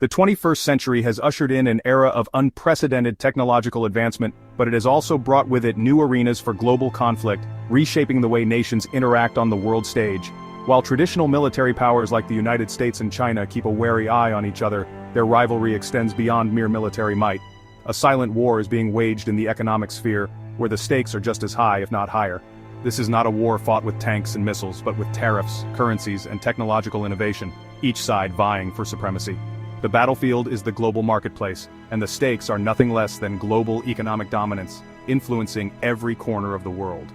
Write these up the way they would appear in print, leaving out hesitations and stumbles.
The 21st century has ushered in an era of unprecedented technological advancement, but it has also brought with it new arenas for global conflict, reshaping the way nations interact on the world stage. While traditional military powers like the United States and China keep a wary eye on each other, their rivalry extends beyond mere military might. A silent war is being waged in the economic sphere, where the stakes are just as high if not higher. This is not a war fought with tanks and missiles, but with tariffs, currencies, and technological innovation, each side vying for supremacy. The battlefield is the global marketplace, and the stakes are nothing less than global economic dominance, influencing every corner of the world.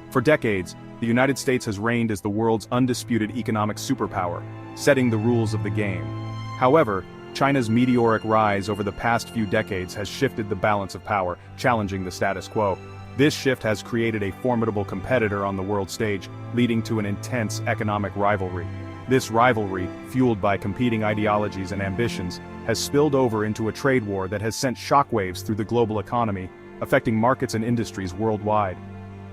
For decades, the United States has reigned as the world's undisputed economic superpower, setting the rules of the game. However, China's meteoric rise over the past few decades has shifted the balance of power, challenging the status quo. This shift has created a formidable competitor on the world stage, leading to an intense economic rivalry. This rivalry, fueled by competing ideologies and ambitions, has spilled over into a trade war that has sent shockwaves through the global economy, affecting markets and industries worldwide.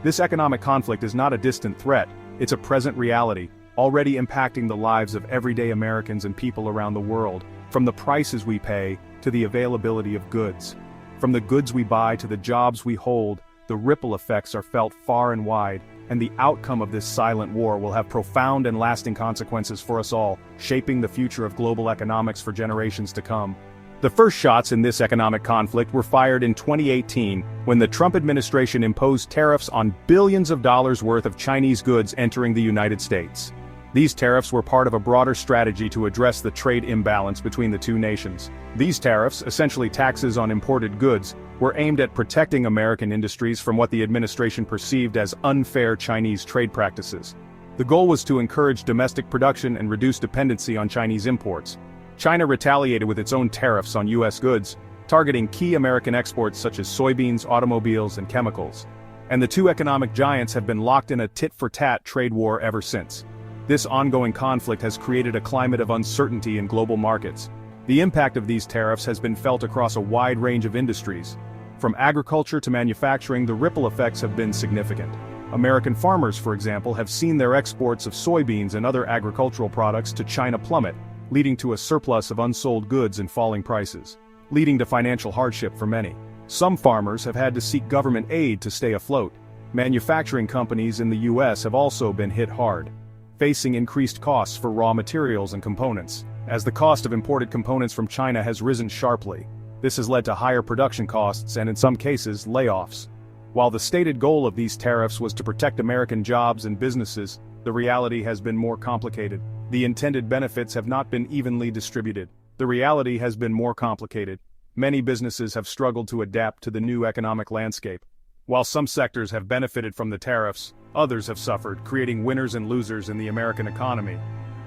This economic conflict is not a distant threat, it's a present reality, already impacting the lives of everyday Americans and people around the world, from the prices we pay to the availability of goods. From the goods we buy to the jobs we hold, the ripple effects are felt far and wide, and the outcome of this silent war will have profound and lasting consequences for us all, shaping the future of global economics for generations to come. The first shots in this economic conflict were fired in 2018, when the Trump administration imposed tariffs on billions of dollars worth of Chinese goods entering the United States. These tariffs were part of a broader strategy to address the trade imbalance between the two nations. These tariffs, essentially taxes on imported goods, were aimed at protecting American industries from what the administration perceived as unfair Chinese trade practices. The goal was to encourage domestic production and reduce dependency on Chinese imports. China retaliated with its own tariffs on U.S. goods, targeting key American exports such as soybeans, automobiles, and chemicals. And the two economic giants have been locked in a tit-for-tat trade war ever since. This ongoing conflict has created a climate of uncertainty in global markets. The impact of these tariffs has been felt across a wide range of industries. From agriculture to manufacturing, the ripple effects have been significant. American farmers, for example, have seen their exports of soybeans and other agricultural products to China plummet, leading to a surplus of unsold goods and falling prices, leading to financial hardship for many. Some farmers have had to seek government aid to stay afloat. Manufacturing companies in the U.S. have also been hit hard, facing increased costs for raw materials and components. As the cost of imported components from China has risen sharply, this has led to higher production costs and in some cases, layoffs. While the stated goal of these tariffs was to protect American jobs and businesses, the reality has been more complicated. The intended benefits have not been evenly distributed. The reality has been more complicated. Many businesses have struggled to adapt to the new economic landscape. While some sectors have benefited from the tariffs, others have suffered, creating winners and losers in the American economy.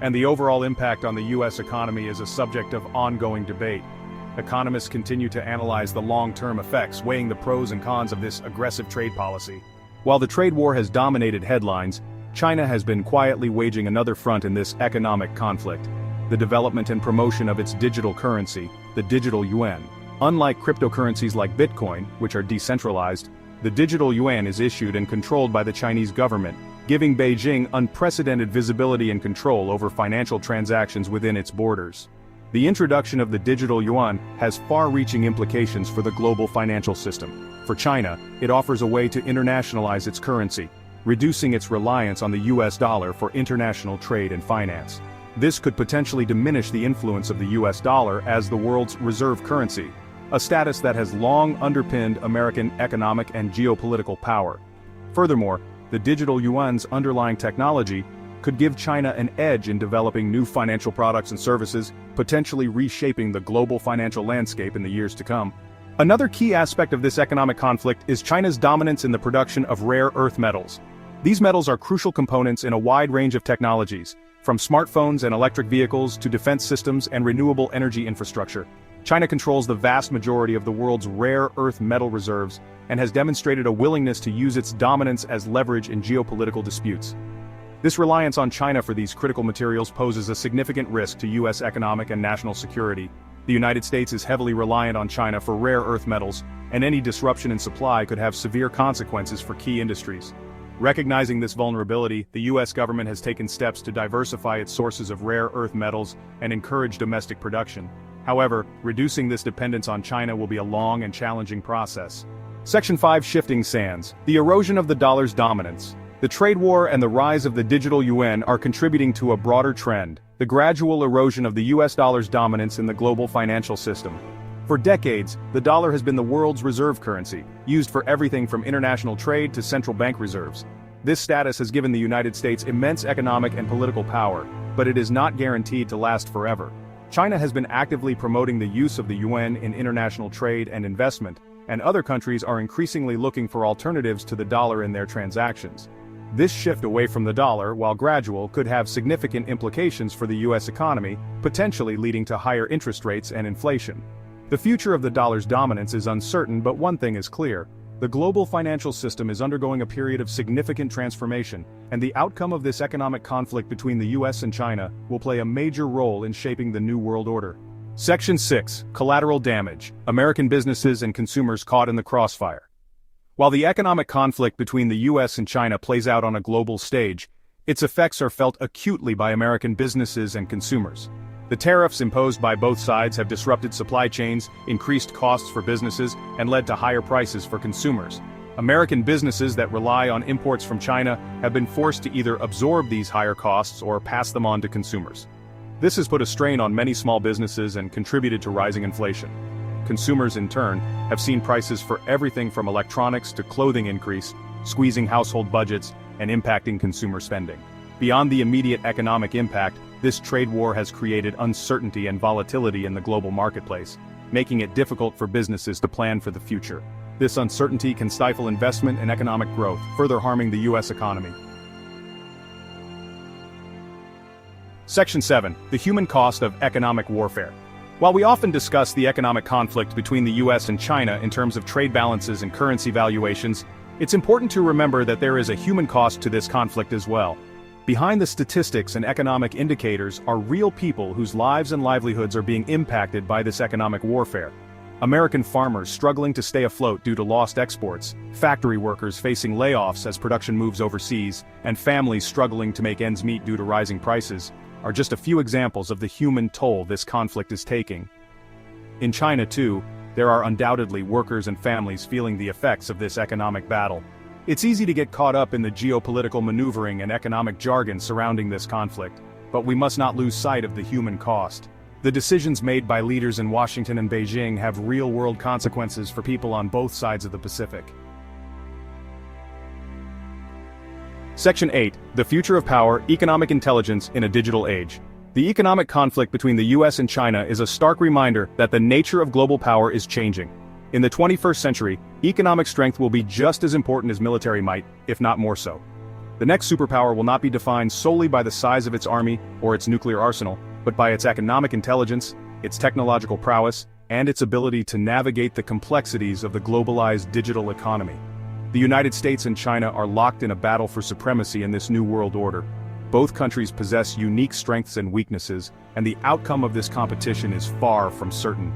And the overall impact on the U.S. economy is a subject of ongoing debate. Economists continue to analyze the long-term effects, weighing the pros and cons of this aggressive trade policy. While the trade war has dominated headlines, China has been quietly waging another front in this economic conflict: the development and promotion of its digital currency, the digital yuan. Unlike cryptocurrencies like Bitcoin, which are decentralized, the digital yuan is issued and controlled by the Chinese government, giving Beijing unprecedented visibility and control over financial transactions within its borders. The introduction of the digital yuan has far-reaching implications for the global financial system. For China, it offers a way to internationalize its currency, reducing its reliance on the US dollar for international trade and finance. This could potentially diminish the influence of the US dollar as the world's reserve currency, a status that has long underpinned American economic and geopolitical power. Furthermore, the digital yuan's underlying technology could give China an edge in developing new financial products and services, potentially reshaping the global financial landscape in the years to come. Another key aspect of this economic conflict is China's dominance in the production of rare earth metals. These metals are crucial components in a wide range of technologies, from smartphones and electric vehicles to defense systems and renewable energy infrastructure. China controls the vast majority of the world's rare earth metal reserves and has demonstrated a willingness to use its dominance as leverage in geopolitical disputes. This reliance on China for these critical materials poses a significant risk to U.S. economic and national security. The United States is heavily reliant on China for rare earth metals, and any disruption in supply could have severe consequences for key industries. Recognizing this vulnerability, the U.S. government has taken steps to diversify its sources of rare earth metals and encourage domestic production. However, reducing this dependence on China will be a long and challenging process. Section 5. Shifting sands. The erosion of the dollar's dominance. The trade war and the rise of the digital yuan are contributing to a broader trend, the gradual erosion of the US dollar's dominance in the global financial system. For decades, the dollar has been the world's reserve currency, used for everything from international trade to central bank reserves. This status has given the United States immense economic and political power, but it is not guaranteed to last forever. China has been actively promoting the use of the yuan in international trade and investment, and other countries are increasingly looking for alternatives to the dollar in their transactions. This shift away from the dollar, while gradual, could have significant implications for the US economy, potentially leading to higher interest rates and inflation. The future of the dollar's dominance is uncertain, but one thing is clear. The global financial system is undergoing a period of significant transformation, and the outcome of this economic conflict between the US and China will play a major role in shaping the new world order. Section 6. Collateral damage. American businesses and consumers caught in the crossfire. While the economic conflict between the US and China plays out on a global stage, its effects are felt acutely by American businesses and consumers. The tariffs imposed by both sides have disrupted supply chains, increased costs for businesses, and led to higher prices for consumers. American businesses that rely on imports from China have been forced to either absorb these higher costs or pass them on to consumers. This has put a strain on many small businesses and contributed to rising inflation. Consumers, in turn, have seen prices for everything from electronics to clothing increase, squeezing household budgets and impacting consumer spending. Beyond the immediate economic impact, this trade war has created uncertainty and volatility in the global marketplace, making it difficult for businesses to plan for the future. This uncertainty can stifle investment and economic growth, further harming the US economy. Section 7. The human cost of economic warfare. While we often discuss the economic conflict between the US and China in terms of trade balances and currency valuations, it's important to remember that there is a human cost to this conflict as well. Behind the statistics and economic indicators are real people whose lives and livelihoods are being impacted by this economic warfare. American farmers struggling to stay afloat due to lost exports, factory workers facing layoffs as production moves overseas, and families struggling to make ends meet due to rising prices are just a few examples of the human toll this conflict is taking. In China, too, there are undoubtedly workers and families feeling the effects of this economic battle. It's easy to get caught up in the geopolitical maneuvering and economic jargon surrounding this conflict, but we must not lose sight of the human cost. The decisions made by leaders in Washington and Beijing have real-world consequences for people on both sides of the Pacific. Section 8. The future of power, economic intelligence in a digital age. The economic conflict between the US and China is a stark reminder that the nature of global power is changing. In the 21st century, economic strength will be just as important as military might, if not more so. The next superpower will not be defined solely by the size of its army or its nuclear arsenal, but by its economic intelligence, its technological prowess, and its ability to navigate the complexities of the globalized digital economy. The United States and China are locked in a battle for supremacy in this new world order. Both countries possess unique strengths and weaknesses, and the outcome of this competition is far from certain.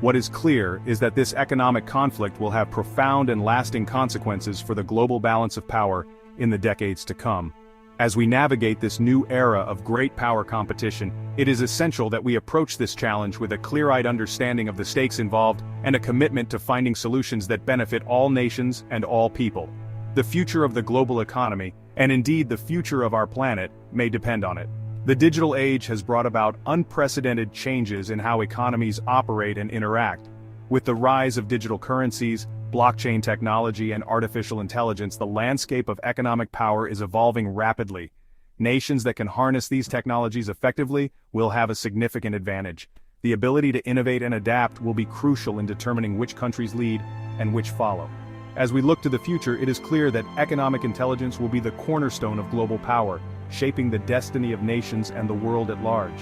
What is clear is that this economic conflict will have profound and lasting consequences for the global balance of power in the decades to come. As we navigate this new era of great power competition, it is essential that we approach this challenge with a clear-eyed understanding of the stakes involved and a commitment to finding solutions that benefit all nations and all people. The future of the global economy, and indeed the future of our planet, may depend on it. The digital age has brought about unprecedented changes in how economies operate and interact. With the rise of digital currencies, blockchain technology, and artificial intelligence, the landscape of economic power is evolving rapidly. Nations that can harness these technologies effectively will have a significant advantage. The ability to innovate and adapt will be crucial in determining which countries lead and which follow. As we look to the future, it is clear that economic intelligence will be the cornerstone of global power, shaping the destiny of nations and the world at large.